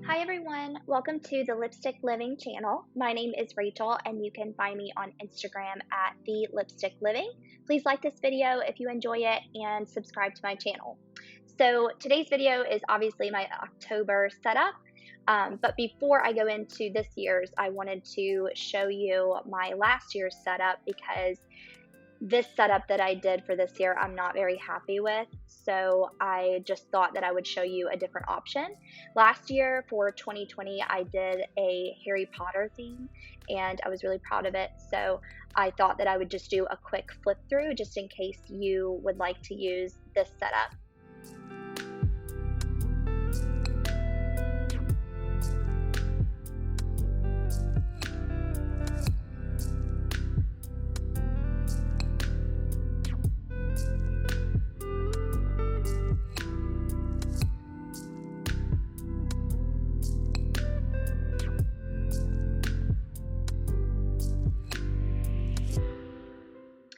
Hi everyone, welcome to the Lipstick Living channel. My name is Rachel and you can find me on Instagram at the Lipstick Living. Please like this video if you enjoy it and subscribe to my channel. So today's video is obviously my October setup, but before I go into this year's, I wanted to show you my last year's setup because this setup that I did for this year, I'm not very happy with. So I just thought that I would show you a different option. Last year for 2020, I did a Harry Potter theme and I was really proud of it. So I thought that I would just do a quick flip through just in case you would like to use this setup.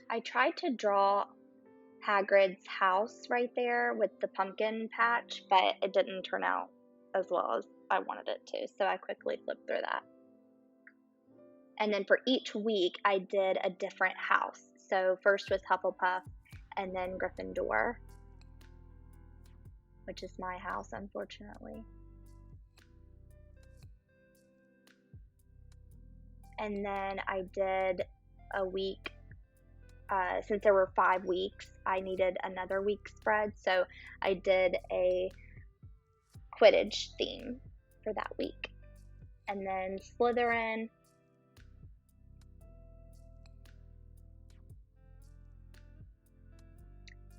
I tried to draw Hagrid's house right there with the pumpkin patch, but it didn't turn out as well as I wanted it to, so I quickly flipped through that. And then for each week, I did a different house. So first was Hufflepuff, and then Gryffindor, which is my house, unfortunately. And then I did a week. Since there were 5 weeks, I needed another week spread, so I did a Quidditch theme for that week. And then Slytherin,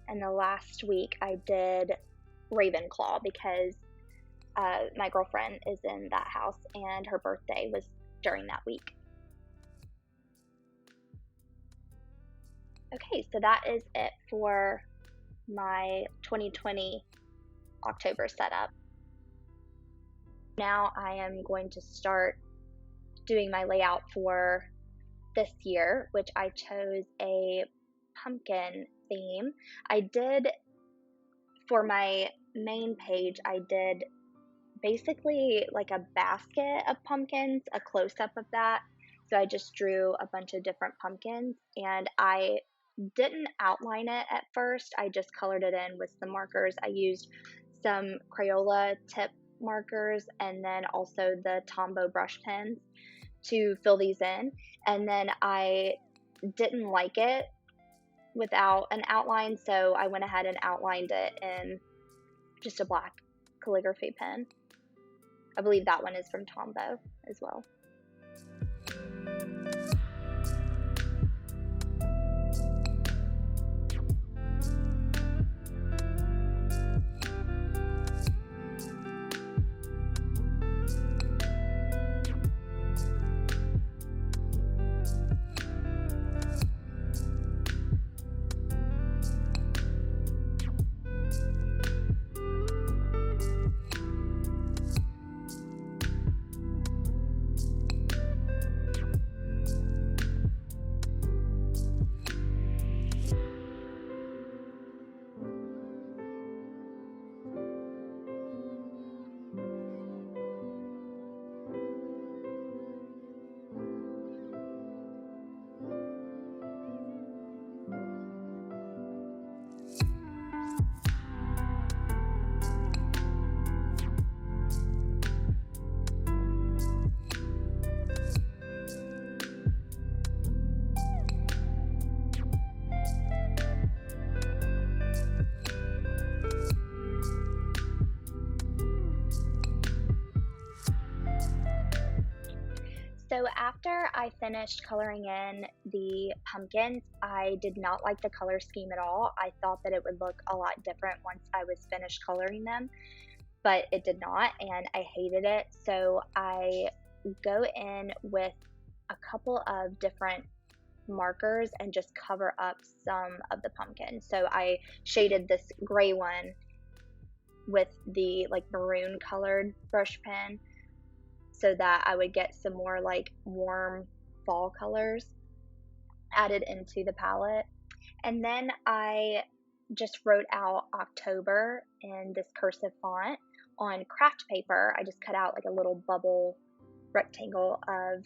and the last week I did Ravenclaw because my girlfriend is in that house and her birthday was during that week. Okay, so that is it for my 2020 October setup. Now I am going to start doing my layout for this year, which I chose a pumpkin theme. I did, for my main page, I did basically like a basket of pumpkins, a close-up of that. So I just drew a bunch of different pumpkins and I didn't outline it at first. I just colored it in with some markers. I used some Crayola tip markers and then also the Tombow brush pens to fill these in. And then I didn't like it without an outline, so I went ahead and outlined it in just a black calligraphy pen. I believe that one is from Tombow as well. So after I finished coloring in the pumpkins, I did not like the color scheme at all. I thought that it would look a lot different once I was finished coloring them, but it did not, and I hated it. So I go in with a couple of different markers and just cover up some of the pumpkin. So I shaded this gray one with the like maroon colored brush pen so that I would get some more like warm fall colors added into the palette. And then I just wrote out October in this cursive font on craft paper, I just cut out like a little bubble rectangle of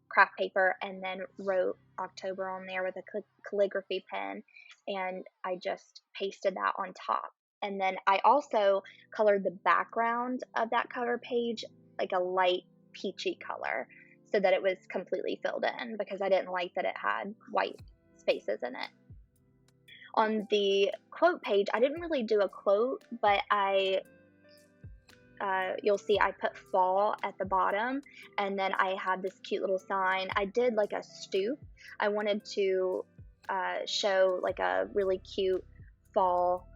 craft paper and then wrote October on there with a calligraphy pen, and I just pasted that on top. And then I also colored the background of that cover page like a light peachy color so that it was completely filled in, because I didn't like that it had white spaces in it. On the quote page, I didn't really do a quote, but you'll see I put fall at the bottom, and then I have this cute little sign. I did like a stoop. I wanted to show like a really cute fall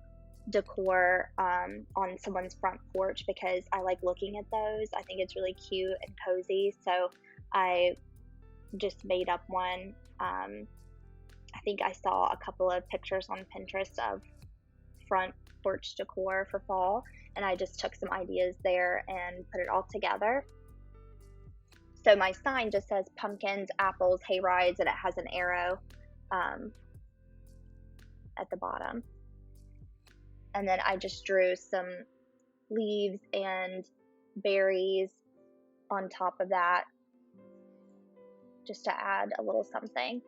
decor on someone's front porch, because I like looking at those. I think it's really cute and cozy, so I just made up one. I think I saw a couple of pictures on Pinterest of front porch decor for fall, and I just took some ideas there and put it all together. So my sign just says pumpkins, apples, hay rides, and it has an arrow at the bottom. And then I just drew some leaves and berries on top of that, just to add a little something.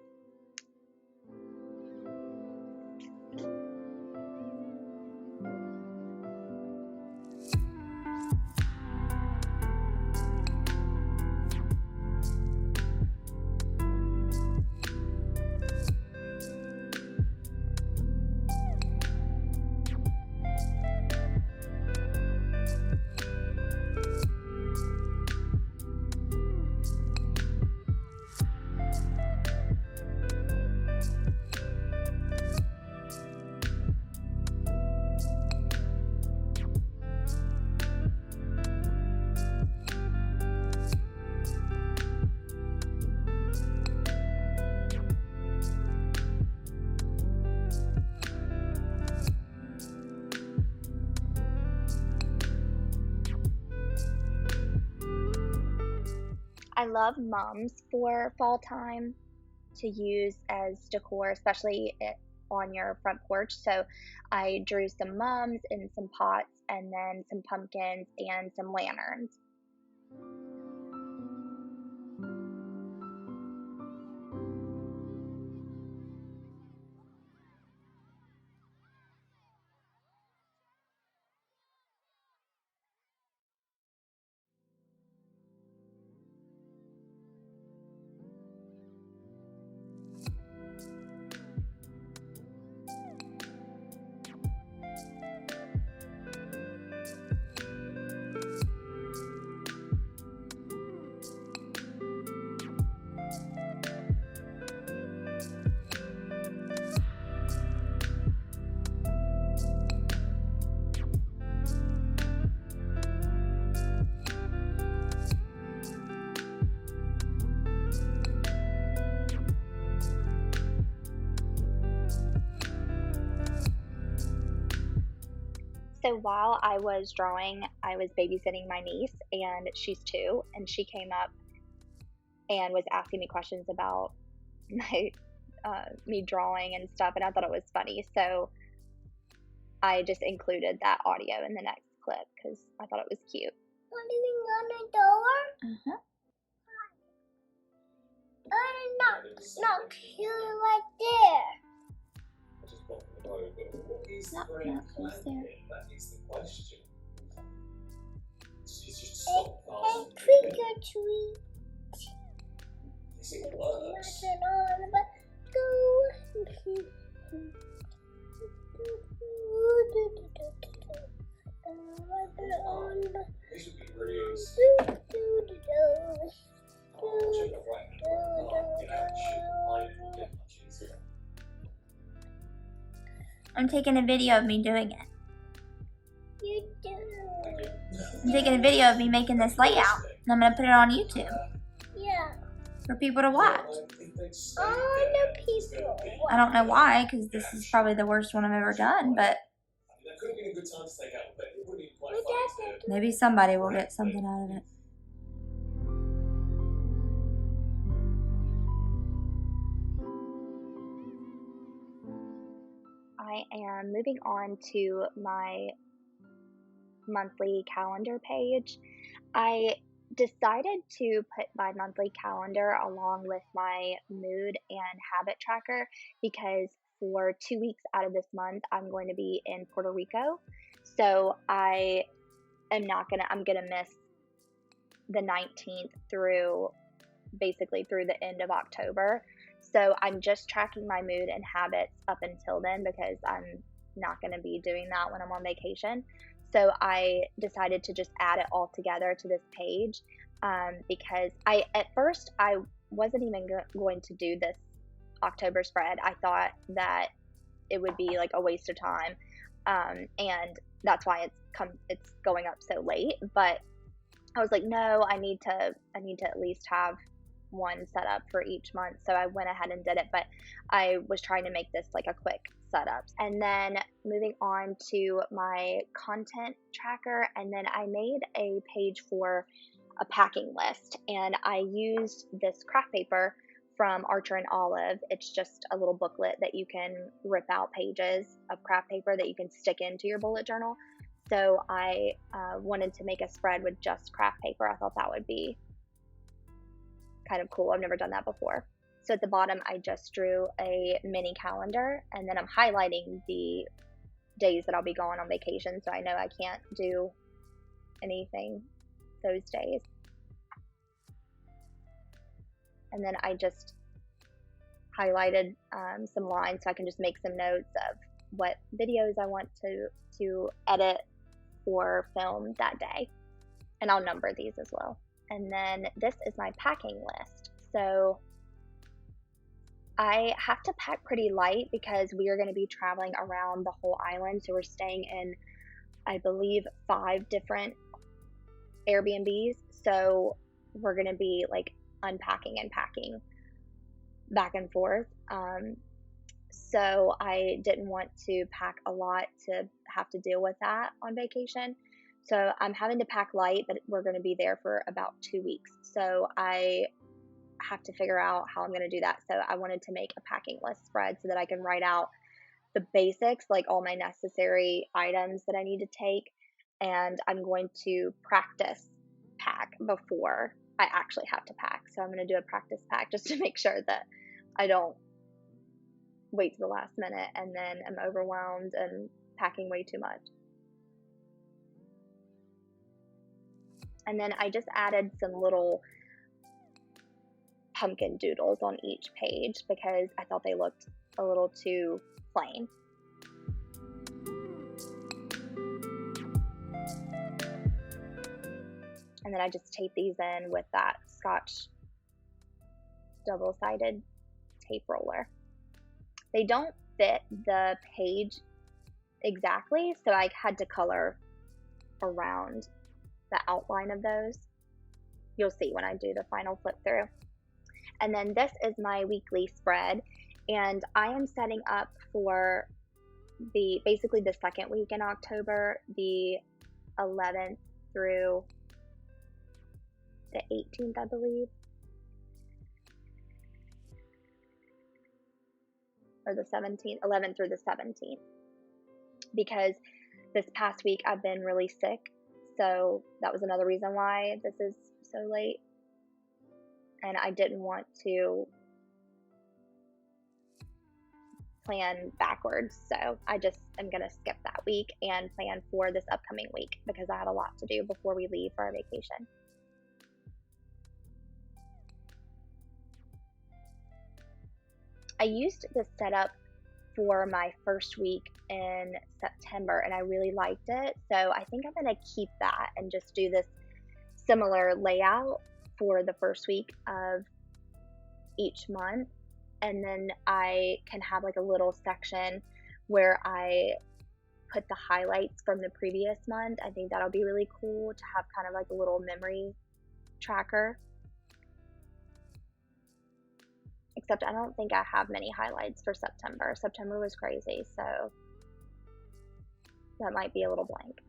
I love mums for fall time to use as decor, especially on your front porch. So I drew some mums in some pots, and then some pumpkins and some lanterns. So while I was drawing, I was babysitting my niece, and she's 2, and she came up and was asking me questions about my me drawing and stuff, and I thought it was funny. So I just included that audio in the next clip because I thought it was cute. Anything on the door? Knock here, right there. Knock, who's there? And trick or treat. Nothing on but go. I'm taking a video of me doing it. You do. I'm taking a video of me making this layout, and I'm going to put it on YouTube Yeah. for people to watch. All the people. I don't know why, because this is probably the worst one I've ever done, but maybe somebody will get something out of it. I am moving on to my monthly calendar page. I decided to put my monthly calendar along with my mood and habit tracker because for 2 weeks out of this month, I'm going to be in Puerto Rico. So I'm gonna miss the 19th through basically through the end of October. So I'm just tracking my mood and habits up until then because I'm not going to be doing that when I'm on vacation. So I decided to just add it all together to this page because at first I wasn't even going to do this October spread. I thought that it would be like a waste of time, and that's why it's going up so late. But I was like, no, I need to at least have one set up for each month. So I went ahead and did it, but I was trying to make this like a quick setup. And then moving on to my content tracker, and then I made a page for a packing list, and I used this craft paper from Archer and Olive. It's just a little booklet that you can rip out pages of craft paper that you can stick into your bullet journal. So I wanted to make a spread with just craft paper. I thought that would be kind of cool. I've never done that before. So at the bottom, I just drew a mini calendar, and then I'm highlighting the days that I'll be going on vacation, so I know I can't do anything those days. And then I just highlighted some lines so I can just make some notes of what videos I want to edit or film that day. And I'll number these as well. And then this is my packing list. So I have to pack pretty light because we are going to be traveling around the whole island. So we're staying in, I believe, 5 different Airbnbs. So we're going to be like unpacking and packing back and forth. So I didn't want to pack a lot to have to deal with that on vacation. So I'm having to pack light, but we're going to be there for about 2 weeks. So I have to figure out how I'm going to do that. So I wanted to make a packing list spread so that I can write out the basics, like all my necessary items that I need to take. And I'm going to practice pack before I actually have to pack. So I'm going to do a practice pack just to make sure that I don't wait to the last minute and then I'm overwhelmed and packing way too much. And then I just added some little pumpkin doodles on each page because I thought they looked a little too plain. And then I just tape these in with that Scotch double-sided tape roller. They don't fit the page exactly, so I had to color around the outline of those. You'll see when I do the final flip through. And then this is my weekly spread, and I am setting up for basically the second week in October, the 11th through the 18th, I believe. Or the 17th, 11th through the 17th. Because this past week I've been really sick, so that was another reason why this is so late. And I didn't want to plan backwards, so I just am going to skip that week and plan for this upcoming week because I have a lot to do before we leave for our vacation. I used this setup for my first week in September and I really liked it, so I think I'm going to keep that and just do this similar layout for the first week of each month, and then I can have like a little section where I put the highlights from the previous month. I think that'll be really cool to have kind of like a little memory tracker. Except I don't think I have many highlights for September. September was crazy, so that might be a little blank.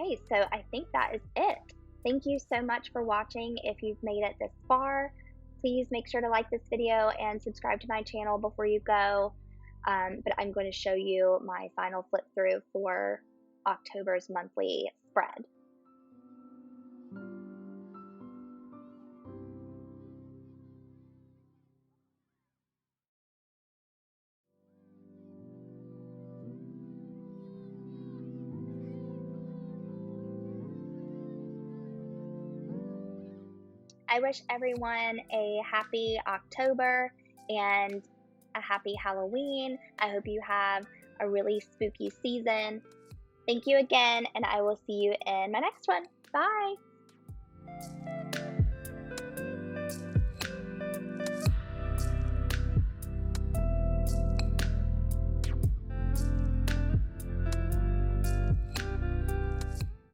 Okay, so I think that is it. Thank you so much for watching. If you've made it this far, please make sure to like this video and subscribe to my channel before you go. But I'm going to show you my final flip through for October's monthly spread. I wish everyone a happy October and a happy Halloween. I hope you have a really spooky season. Thank you again, and I will see you in my next one. Bye!